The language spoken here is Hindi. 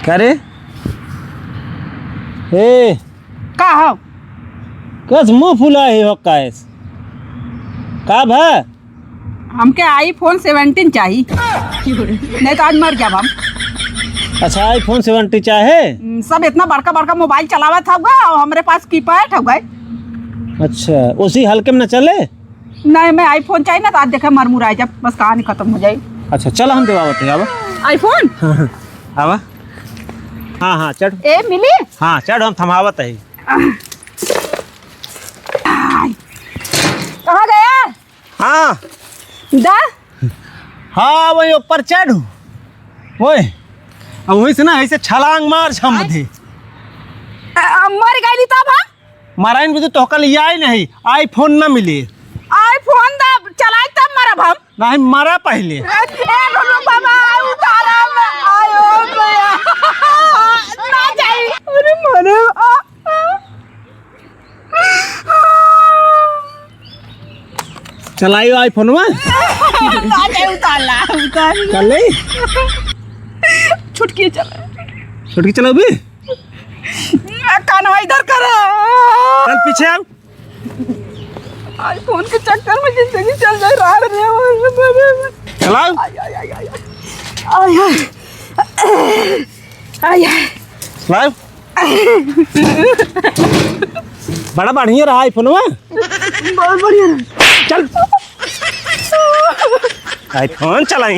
क्या रे? ए का हो? कस मुंह फुला है हो कायस? का भा? हमके आईफोन 17 चाहिए नहीं तो आज मर गया हम। अच्छा आईफोन 70 चाहे? सब इतना बड़का बड़का मोबाइल चलावा था और हमारे पास कीपैड है। अच्छा उसी हल्के में न चले? नहीं मैं आईफोन चाहिए ना तो आज देखे मरमुराए जब बस कहानी खत्म हो जाए। अच्छा चल हम दिवावत है। आवा आईफोन आवा। हाँ हाँ चढ़। ए मिली? हाँ चढ़ हम थमावत है। कहाँ गया? हाँ दा हाँ वही ऊपर चढ़ वही अब वहीं से ना ऐसे छलांग मार छम दे। मर गई तब हम माराइन भी तो कल आई नहीं आईफोन ना मिले। आईफोन दा चलाए तब मरब हम नहीं मरा पहले। ए ढोलू बाबा उतारा आयो भैया ना जाई। अरे मरे चलाइयो आईफोन में ना जाई उतारला उतार चल ले छुटकी चला छुटकी चलाओ भी। कानवा इधर कर। चल पीछे आओ। आईफोन के चक्कर में जिंदगी चल जाए रात में। चलाओ चलाओ। बड़ा बढ़िया रहा आईफोन में। बहुत बढ़िया चल आईफोन चलाई।